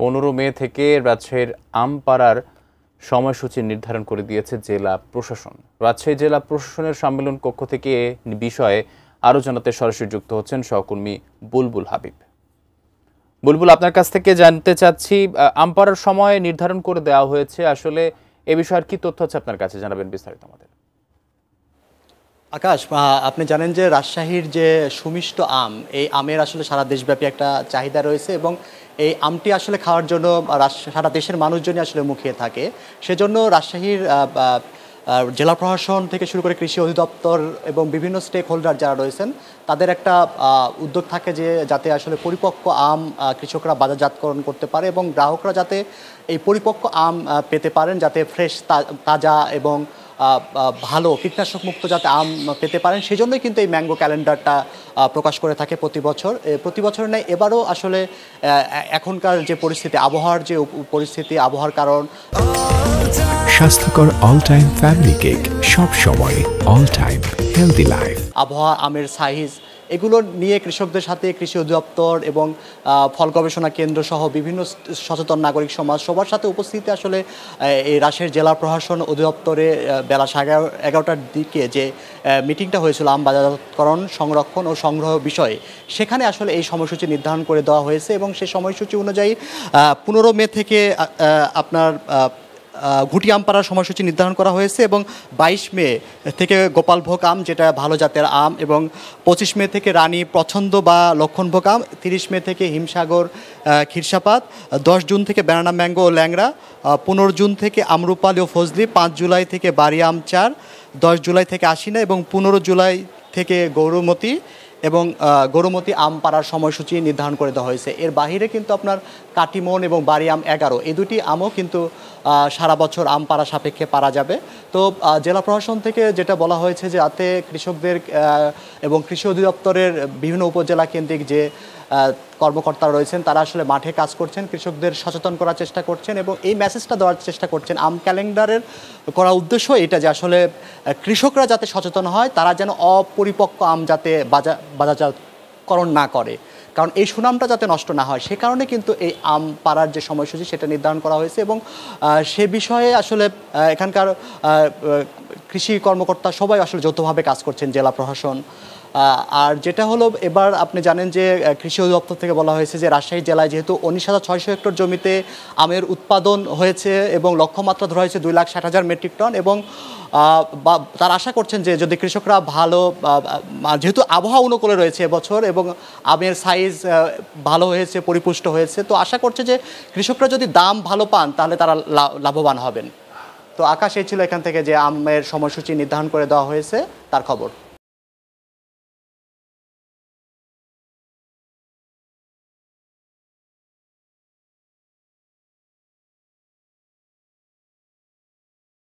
15 মে থেকে রাজশাহীর আম পাড়ার সময়সূচি নির্ধারণ করে দিয়েছে জেলা প্রশাসন। রাজশাহী জেলা প্রশাসনের সম্মেলন কক্ষ থেকে বিষয়ে আরও জানাতে সরাসরি যুক্ত হচ্ছেন সহকর্মী বুলবুল হাবিব। বুলবুল, আপনার কাছ থেকে জানতে চাচ্ছি, আম পাড়ার সময় নির্ধারণ করে দেওয়া হয়েছে, আসলে এ বিষয়ে কি তথ্য আছে আপনার কাছে, জানাবেন বিস্তারিত আমাদের। আকাশ, আপনি জানেন যে রাজশাহীর যে সুমিষ্ট আম, এই আমের আসলে সারা দেশব্যাপী একটা চাহিদা রয়েছে এবং এই আমটি আসলে খাওয়ার জন্য সারা দেশের মানুষজনই আসলে মুখিয়ে থাকে। সেজন্য রাজশাহীর জেলা প্রশাসন থেকে শুরু করে কৃষি অধিদপ্তর এবং বিভিন্ন স্টেক হোল্ডার যারা রয়েছেন তাদের একটা উদ্যোগ থাকে যে যাতে আসলে পরিপক্ক আম কৃষকরা বাজারজাতকরণ করতে পারে এবং গ্রাহকরা যাতে এই পরিপক্ক আম পেতে পারেন, যাতে ফ্রেশ তাজা এবং ভালো কীটনাশক মুক্ত যাতে আম পেতে পারেন, সেজন্যই কিন্তু এই ম্যাঙ্গো ক্যালেন্ডারটা প্রকাশ করে থাকে প্রতি বছর নেয়। এবারও আসলে এখনকার যে পরিস্থিতি, আবহাওয়ার যে পরিস্থিতি, আবহাওয়ার কারণ স্বাস্থ্যকর অল টাইম ফ্যামিলি কেক, সব সময় অল টাইম হেলদি লাইফ। আবহাওয়া, আমের সাইজ, এগুলো নিয়ে কৃষকদের সাথে কৃষি অধিদপ্তর এবং ফল গবেষণা কেন্দ্র সহ বিভিন্ন সচেতন নাগরিক সমাজ সবার সাথে উপস্থিতি আসলে এই রাজশাহীর জেলা প্রশাসন অধিদপ্তরে বেলা 11:30টার দিকে যে মিটিংটা হয়েছিল আম বাজারজাতকরণ, সংরক্ষণ ও সংগ্রহ বিষয়ে, সেখানে আসলে এই সময়সূচি নির্ধারণ করে দেওয়া হয়েছে এবং সেই সময়সূচি অনুযায়ী 15 মে থেকে আপনার ঘুটি আম পাড়ার সময়সূচি নির্ধারণ করা হয়েছে এবং 22 মে থেকে গোপালভোগ আম, যেটা ভালো জাতের আম, এবং 25 মে থেকে রানী পছন্দ বা লক্ষণভোগ আম, 30 মে থেকে হিমসাগর খিরসাপাত, 10 জুন থেকে ব্যানানা ম্যাঙ্গো ও ল্যাংড়া, 15 জুন থেকে আমরুপালি ও ফজলি, 5 জুলাই থেকে বাড়ি আম 4, 10 জুলাই থেকে আশিনা এবং 15 জুলাই থেকে গৌরমতি আম পাড়ার সময়সূচি নির্ধারণ করে দেওয়া হয়েছে। এর বাহিরে কিন্তু আপনার কাটিমন এবং বাড়ি আম 11, এই দুটি আমও কিন্তু সারা বছর আম পাড়া সাপেক্ষে পারা যাবে। তো জেলা প্রশাসন থেকে যেটা বলা হয়েছে যে যাতে কৃষকদের এবং কৃষি অধিদপ্তরের বিভিন্ন উপজেলা কেন্দ্রিক যে কর্মকর্তারা রয়েছেন তারা আসলে মাঠে কাজ করছেন, কৃষকদের সচেতন করার চেষ্টা করছেন এবং এই মেসেজটা দেওয়ার চেষ্টা করছেন। আম ক্যালেন্ডারের করা উদ্দেশ্য এটা যে আসলে কৃষকরা যাতে সচেতন হয়, তারা যেন অপরিপক্ক আম যাতে বাজারজাতকরণ না করে, কারণ এই সুনামটা যাতে নষ্ট না হয়, সে কারণে কিন্তু এই আম পাড়ার যে সময়সূচি সেটা নির্ধারণ করা হয়েছে এবং সে বিষয়ে আসলে এখানকার কৃষি কর্মকর্তা সবাই আসলে যৌথভাবে কাজ করছেন, জেলা প্রশাসন। আর যেটা হলো, এবার আপনি জানেন যে কৃষি অধিদপ্তর থেকে বলা হয়েছে যে রাজশাহী জেলায় যেহেতু 19,600 হেক্টর জমিতে আমের উৎপাদন হয়েছে এবং লক্ষ্যমাত্রা ধরা হয়েছে 2,60,000 মেট্রিক টন এবং তারা আশা করছেন যে যদি কৃষকরা ভালো, যেহেতু আবহাওয়া অনুকূলে রয়েছে এবছর এবং আমের সাইজ ভালো হয়েছে, পরিপুষ্ট হয়েছে, তো আশা করছে যে কৃষকরা যদি দাম ভালো পান তাহলে তারা লাভবান হবেন। তো আকাশ, এই ছিল এখান থেকে যে আমের সময়সূচি নির্ধারণ করে দেওয়া হয়েছে তার খবর।